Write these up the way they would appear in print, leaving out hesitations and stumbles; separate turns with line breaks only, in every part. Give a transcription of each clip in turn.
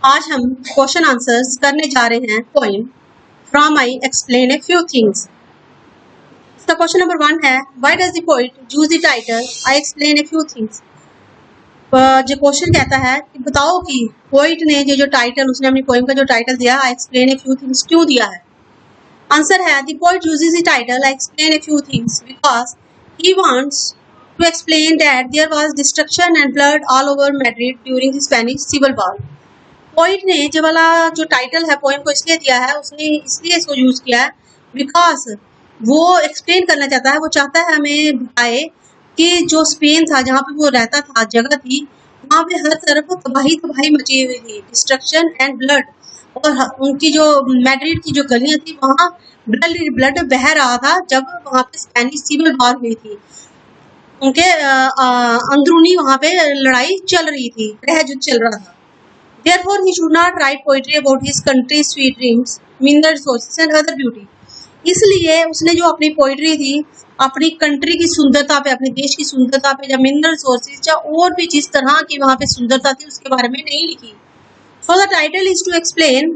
आज हम question answers करने जा रहे हैं poem from I explain a few things. इसका क्वेश्चन नंबर 1 है, why does the poet use the title I explain a few things. जो क्वेश्चन कहता है कि बताओ कि पोएट ने जो टाइटल उसने अपनी पोएम का जो टाइटल दिया I explain a few things क्यों दिया है। आंसर है, the poet uses the title I explain a few things because he wants to explain that there was destruction and blood all over Madrid during the Spanish Civil War। Poet ने जो वाला जो title है poem को इसलिए दिया है, उसने इसलिए इसको यूज किया है बिकॉज वो एक्सप्लेन करना चाहता है, वो चाहता है हमें बताए कि जो स्पेन था जहाँ पे वो रहता था, जगह थी, वहाँ पे हर तरफ तबाही तबाही मची हुई थी, डिस्ट्रक्शन एंड ब्लड, और उनकी जो मैड्रिड की जो गलियां थी वहाँ ब्लड बह रहा था जब वहाँ पे स्पेनिश सिविल वॉर हुई थी। उनके अंदरूनी वहाँ पे लड़ाई चल रही थी, तहजुद चल रहा था। Therefore, he should not write poetry about his country's sweet dreams, mineral resources and other beauty। इसलिए उसने जो अपनी पोइट्री थी अपनी कंट्री की सुंदरता पे, अपने देश की सुंदरता पे, या मिनरल रिसोर्सेज या और भी जिस तरह की वहाँ पे सुंदरता थी उसके बारे में नहीं लिखी। So the title is to explain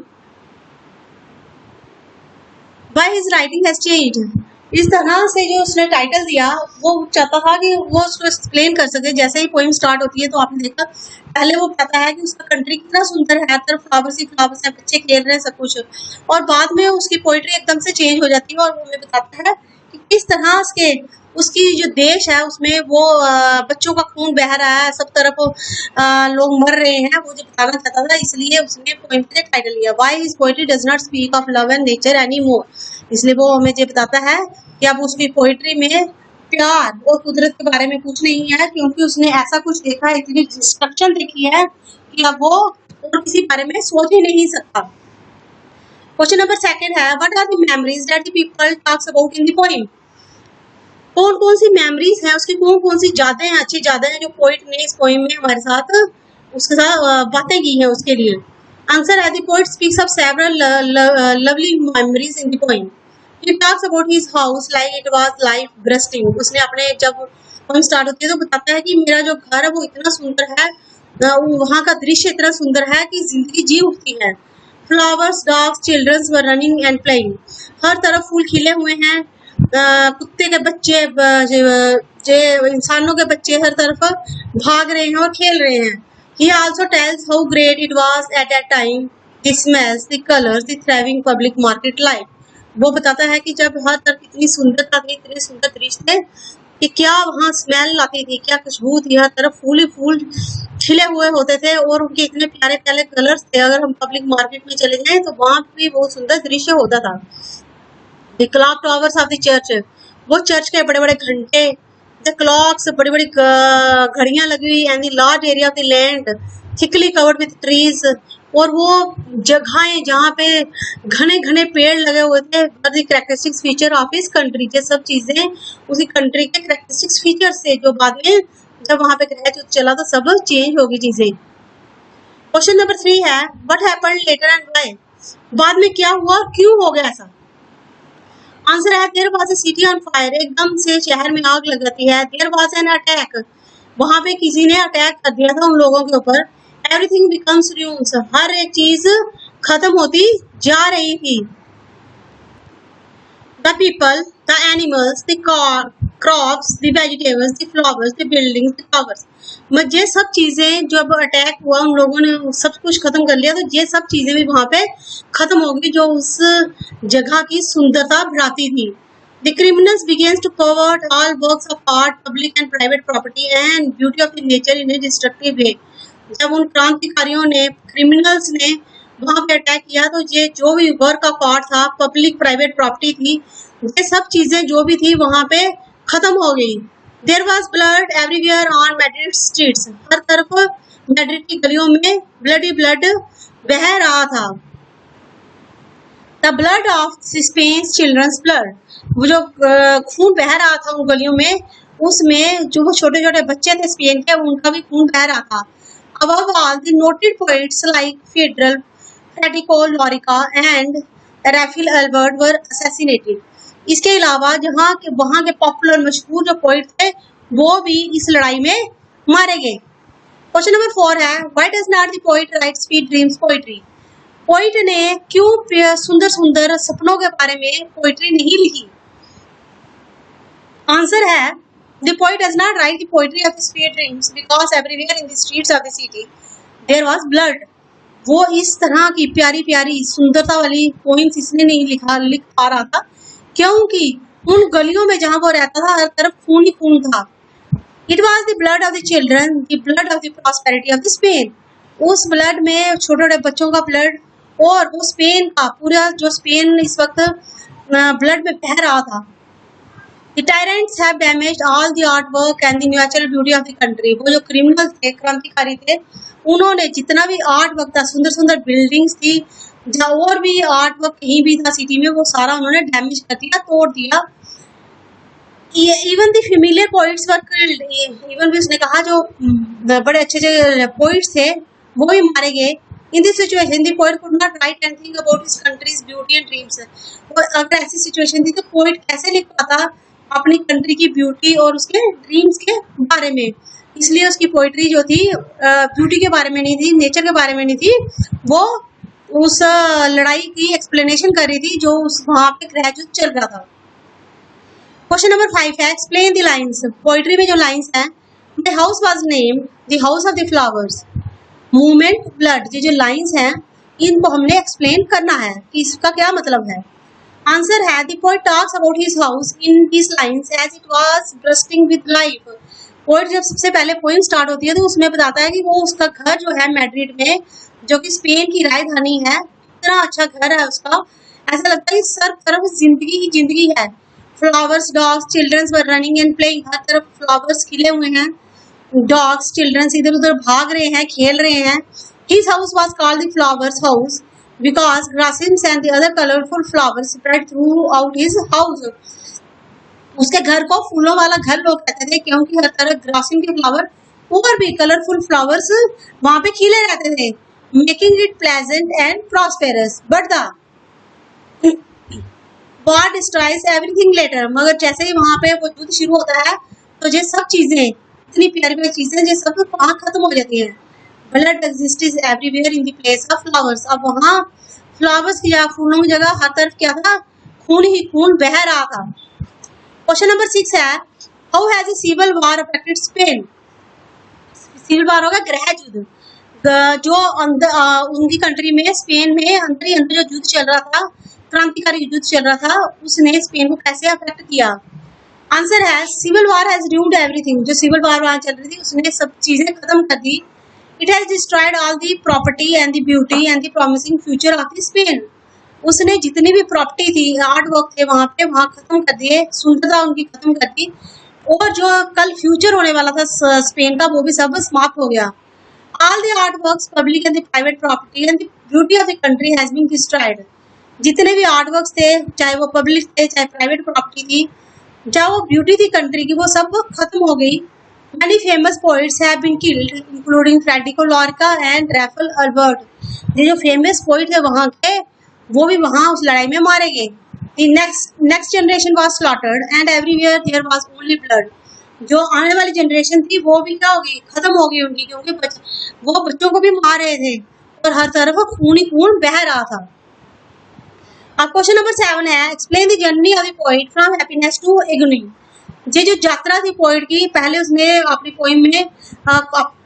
why his writing has changed। इस तरह से जो उसने टाइटल दिया वो चाहता था कि वो उसको एक्सप्लेन कर सके। जैसे ही पोएम स्टार्ट होती है तो आपने देखा पहले वो कहता है कि उसका कंट्री कितना सुंदर है, हर तरफ फ्लावर्स ही फ्लावर्स हैं, बच्चे खेल रहे हैं, सब कुछ, और बाद में उसकी पोइट्री एकदम से चेंज हो जाती है और वो हमें बताता है कि किस तरह उसकी जो देश है उसमें वो बच्चों का खून बह रहा है, सब तरफ लोग मर रहे हैं, वो जो बताना चाहता था, इसलिए उसने पोएम का टाइटल लिया। Why his poetry does not speak of love and nature any more. इसलिए वो हमें ये बताता है कि अब उसकी पोइट्री में प्यार और कुदरत के बारे में कुछ नहीं है, क्योंकि उसने ऐसा कुछ देखा है, इतनी डिस्ट्रक्शन देखी है कि अब वो और किसी बारे में सोच ही नहीं सकता। क्वेश्चन नंबर 2 है, what are the memories that the people talks about in the poem. कौन कौन सी मेमोरीज हैं, उसकी कौन कौन सी यादें हैं, अच्छी यादें हैं जो पोएट ने इस पोएम में हमारे साथ उसके साथ बातें की हैं उसके लिए। आंसर है, the poet speaks of several lovely memories in the poem. He talks about his house like it was life bursting। उसने अपने जब पोएम स्टार्ट होती है तो बताता है कि मेरा जो घर है वो इतना सुंदर है, वहाँ का दृश्य इतना सुंदर है कि जिंदगी जी उठती है। Flowers, dogs, childrens were running and playing. हर तरफ फूल खिले हुए हैं, कुत्ते के बच्चे, इंसानों के बच्चे हर तरफ भाग रहे हैं और खेल रहे हैं। He also tells how great it was at that time, the smells, the colors, the thriving public market life। वो बताता है कि जब हर तरफ इतनी सुंदरता थी, इतने सुंदर दृश्य थे कि क्या वहाँ स्मेल आती थी, क्या खुशबू थी, हर तरफ फूल ही फूल खिले हुए होते थे और उनके इतने प्यारे प्यारे कलर्स थे। अगर हम पब्लिक मार्केट में चले जाएं तो वहाँ भी बहुत सुंदर दृश्य होता था। The clock towers of the church, वो चर्च के बड़े बड़े घंटे, द क्लॉक्स, बड़ी बड़ी घड़ियां लगी हुई, and the large area of the land thickly covered with trees, और वो जगहें जहाँ पे घने घने पेड़ लगे हुए थे। The characteristics feature of his country, ये सब चीजें उसी कंट्री के कैरेक्टरिस्टिक्स फीचर से जो बाद में जब वहाँ पे ग्रह चला तो सब चेंज होगी चीजें। क्वेश्चन नंबर 3 है, what happened later and why. बाद में क्या हुआ और क्यों हो गया ऐसा। आंसर है, there was a city on fire. एकदम से शहर में आग लग जाती है। देयर वाज एन अटैक, वहां पे किसी ने अटैक कर दिया था उन लोगों के ऊपर। एवरीथिंग बिकम्स ruins, हर एक चीज खत्म होती जा रही थी। The people, the animals, the crops, the vegetables, the flowers, the buildings, the towers, ये सब चीजें जब अटैक हुआ उन लोगों ने सब कुछ खत्म कर लिया, तो ये सब चीजें भी वहां पे खत्म हो गई जो उस जगह की सुंदरता बढ़ाती थी। The criminals begins to pervert all works of art, public and private property and beauty of the nature in a destructive way। जब उन क्रांतिकारियों ने, क्रिमिनल्स ने वहां पे अटैक किया तो ये जो भी वर्क ऑफ आर्ट था, पब्लिक प्राइवेट प्रॉपर्टी थी, ये सब चीजें जो भी थी वहां पे खत्म हो गई। There was blood everywhere on Madrid streets, हर तरफ मैड्रिड की गलियों में ब्लडी ब्लड बह रहा था। The blood of Spain's children's blood, वो जो खून बह रहा था उन गलियों में, उसमें जो छोटे छोटे बच्चे थे स्पेन के, उनका भी खून बह रहा था। Above all, the noted poets like Federico Lorca and Raphael Alberti were assassinated। इसके अलावा वहाँ के पॉपुलर मशहूर जो पोइट थे वो भी इस लड़ाई में मारे गए। क्वेश्चन नंबर 4 है why does not the poet right sweet dreams poetry. Poet ने क्यों सुंदर सुंदर सपनों के बारे में पोइट्री नहीं लिखी। आंसर है the poet does not write the poetry of sweet dreams because everywhere in the streets of the city there was blood. वो इस तरह की प्यारी प्यारी सुंदरता वाली पोइम्स इसलिए नहीं लिख पा रहा था क्योंकि उन गलियों में जहां वो रहता था हर तरफ खून ही खून था। It was the blood of the children the blood of the prosperity of the Spain. उस ब्लड में छोटे छोटे बच्चों का ब्लड और वो स्पेन का पूरा जो स्पेन इस वक्त ब्लड में बह रहा था। The tyrants have damaged all the artwork and the natural beauty of the country। वो जो क्रिमिनल थे, क्रांतिकारी थे, उन्होंने जितना भी आर्ट वर्क था, सुंदर सुंदर बिल्डिंग्स थी, जहाँ और भी आर्ट वर्क कहीं भी था सिटी में, वो सारा उन्होंने डैमेज कर दिया, तोड़ दिया। Even the familiar poets were killed. Even भी उसने कहा जो बड़े अच्छे अच्छे पोइट्स थे वो भी मारे गए। In this situation the poet could not right anything about his countries beauty and dreams. अगर ऐसी सिचुएशन थी तो पोइट कैसे लिख पाता अपनी कंट्री की ब्यूटी और उसके ड्रीम्स के बारे में। इसलिए उसकी पोइट्री जो थी ब्यूटी के बारे में नहीं थी, नेचर के बारे में नहीं थी, वो उस लड़ाई की एक्सप्लेनेशन कर रही थी जो उस वहां पे ग्रेजुएट चल रहा था। क्वेश्चन नंबर 5 है एक्सप्लेन द लाइंस। पोइट्री में जो लाइंस हैं, the house was named the house of the flowers, movement, blood. ये जो लाइंस हैं इनको हमने एक्सप्लेन करना है कि इसका क्या मतलब है। आंसर है the poet talks about his house in this lines as it was bursting with life. Poet जब सबसे पहले पोएम स्टार्ट होती है तो उसमें बताता है कि वो उसका घर जो है मैड्रिड में, जो कि स्पेन की राजधानी है, इतना अच्छा घर है उसका, ऐसा लगता है कि सब तरफ जिंदगी ही जिंदगी है। Flowers, dogs, childrens were running and playing. हर तरफ फ्लावर्स खिले हुए हैं, डॉग्स, चिल्ड्रंस इधर उधर भाग रहे हैं, खेल रहे हैं। His house was called the flowers house because grasses and the other colorful flowers spread throughout his house। उसके घर को फूलों वाला घर लोग कहते थे क्योंकि हर तरफ ग्रासिम के फ्लावर और भी कलरफुल फ्लावर्स वहां पे खिले रहते थे, making it pleasant and prosperous. But the war destroys everything later. मगर जैसे ही वहां पे वो युद्ध शुरू होता है तो ये सब चीजें, इतनी प्यारी प्यारी चीजें, ये सब वहां खत्म हो जाती है। Blood existed everywhere in the place of flowers. अब वहां फ्लावर्स की जगह, फूलों की जगह हर तरफ क्या था, खून ही खून बह रहा था। क्वेश्चन नंबर 6 है how has the civil war affected Spain. Civil war होगा गृह युद्ध, जो उनकी कंट्री में स्पेन में अंदर ही अंदर जो युद्ध चल रहा था, क्रांतिकारी युद्ध चल रहा था, उसने स्पेन को कैसे अफेक्ट किया। आंसर है civil war has ruined everything. जो सिविल वॉर वहां चल रही थी उसने सब चीजें खत्म कर दी। It has destroyed all the property and the beauty and the promising future of the Spain। उसने जितनी भी प्रॉपर्टी थी, आर्ट वर्क थे वहां पे, वहां खत्म कर दिए, सुंदरता उनकी खत्म कर दी, और जो कल फ्यूचर होने वाला था स्पेन का वो भी सब समाप्त हो गया। All the artworks, public and the private property and the beauty of the country has been destroyed। जितने भी आर्ट वर्क्स थे, चाहे वो पब्लिक थे, चाहे प्राइवेट प्रॉपर्टी थी, चाहे वो ब्यूटी थी कंट्री की, वो सब खत्म हो गई। Many famous poets have been killed, including Federico Lorca and Raphael Alberti। ये जो फेमस पोइट थे वहाँ के, वो भी वहाँ उस लड़ाई में मारे गए। The next generation was slaughtered and everywhere there was only blood। जो आने वाली जनरेशन थी वो भी क्या होगी, खत्म हो गई उनकी, क्योंकि वो बच्चों को भी मार रहे थे और हर तरफ खून ही खून बह रहा था। अब क्वेश्चन नंबर 7 है explain the journey of the poet from happiness to agony. ये जो यात्रा थी पोइट की, पहले उसने अपनी पोइम में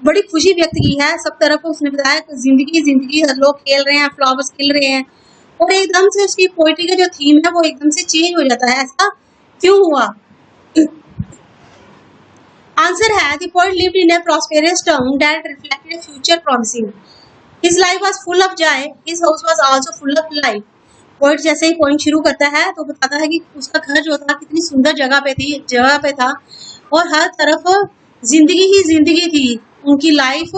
बड़ी खुशी व्यक्त की है, सब तरफ उसने बताया कि जिंदगी जिंदगी, लोग खेल रहे हैं, फ्लावर्स खिल रहे हैं, और एकदम से उसकी पोइट्री का जो थीम है वो एकदम से चेंज हो जाता है। ऐसा क्यों हुआ। आंसर है the poet lived in a prosperous town that reflected a future promising. His life was full of Joy, his house was also full of life. Poet जैसे ही पोइम शुरू करता है तो बताता है कि उसका घर जो था कितनी सुंदर जगह पे था, और हर तरफ जिंदगी ही जिंदगी थी, उनकी लाइफ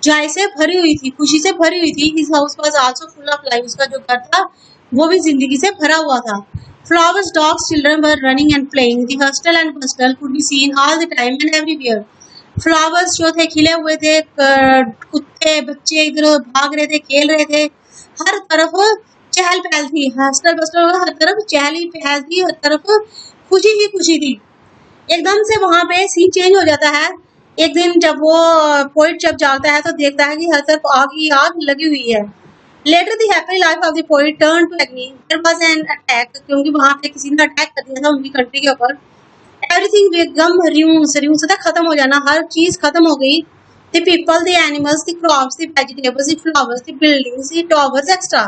जॉय से भरी हुई थी, खुशी से भरी हुई थी। His house was also full of life. उसका जो घर था वो भी जिंदगी से भरा हुआ था। Flowers, dogs, children were running and playing. The hustle and bustle could be seen all the time and everywhere. Flowers जो थे खिले हुए थे, कुत्ते बच्चे इधर भाग रहे थे, खेल रहे थे, हर तरफ चहल पहल थी। हस्टल बस्टल हर तरफ चहल ही पहल थी, हर तरफ खुशी ही खुशी थी। एकदम से वहां पे सीन चेंज हो जाता है एक दिन जब वो पोइट जब जागता है तो देखता है कि हर तरफ आग ही आग लगी हुई है। Later the happy life of the poet turn to agony, there was an attack, क्योंकि वहां पे किसी ने अटैक कर दिया था उनकी कंट्री के ऊपर। एवरीथिंग बिकम ruins, ruins होता है खत्म हो जाना, हर चीज खत्म हो गई। The people, the animals, the crops, the vegetables, the flowers, the buildings, the towers extra,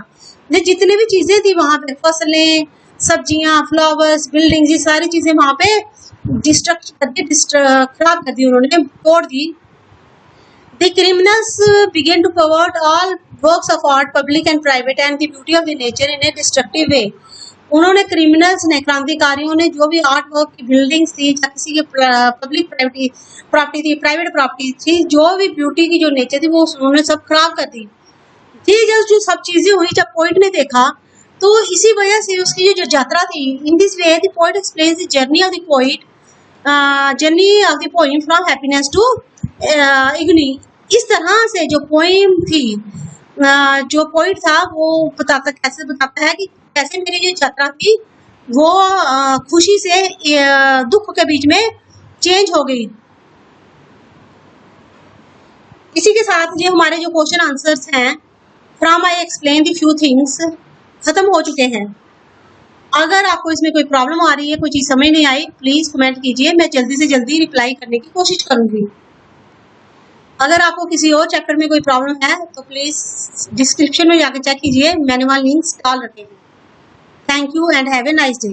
ये जितने भी चीजें थी वहां पे, फसलें, सब्जियां, फ्लावर्स, बिल्डिंग्स, ये सारी चीजें वहां पे डिस्ट्रक्ट करके खराब कर दी, उन्होंने तोड़ दी। The criminals began to pervert all works of art, public and private, and the beauty of the nature in a destructive way. उन्होंने क्रिमिनल्स ने, क्रांतिकारियों ने जो भी आर्ट वर्क की बिल्डिंग्स थी या किसी के पब्लिक प्रॉपर्टी थी, प्राइवेट प्रॉपर्टी थी, जो भी ब्यूटी की जो नेचर थी वो उन्होंने सब खराब कर दी। ये जो सब चीजें हुई जब पोइट ने देखा तो इसी वजह से उसकी जो यात्रा थी, in this way the poet explains the journey of the poet, journey of the poem from happiness to agony. इस तरह से जो पोइम थी, जो पोइट था वो कैसे बताता है कि कैसे मेरी जो यात्रा थी वो खुशी से दुख के बीच में चेंज हो गई। इसी के साथ ये हमारे जो क्वेश्चन आंसर्स हैं from I explain the few things खत्म हो चुके हैं। अगर आपको इसमें कोई प्रॉब्लम आ रही है, कोई चीज समझ नहीं आई, प्लीज कमेंट कीजिए, मैं जल्दी से जल्दी रिप्लाई करने की कोशिश करूंगी। अगर आपको किसी और चैप्टर में कोई प्रॉब्लम है तो प्लीज डिस्क्रिप्शन में जाकर चेक कीजिए, मैंने वहां लिंक्स डाल रखे हैं। Thank you and have a nice day.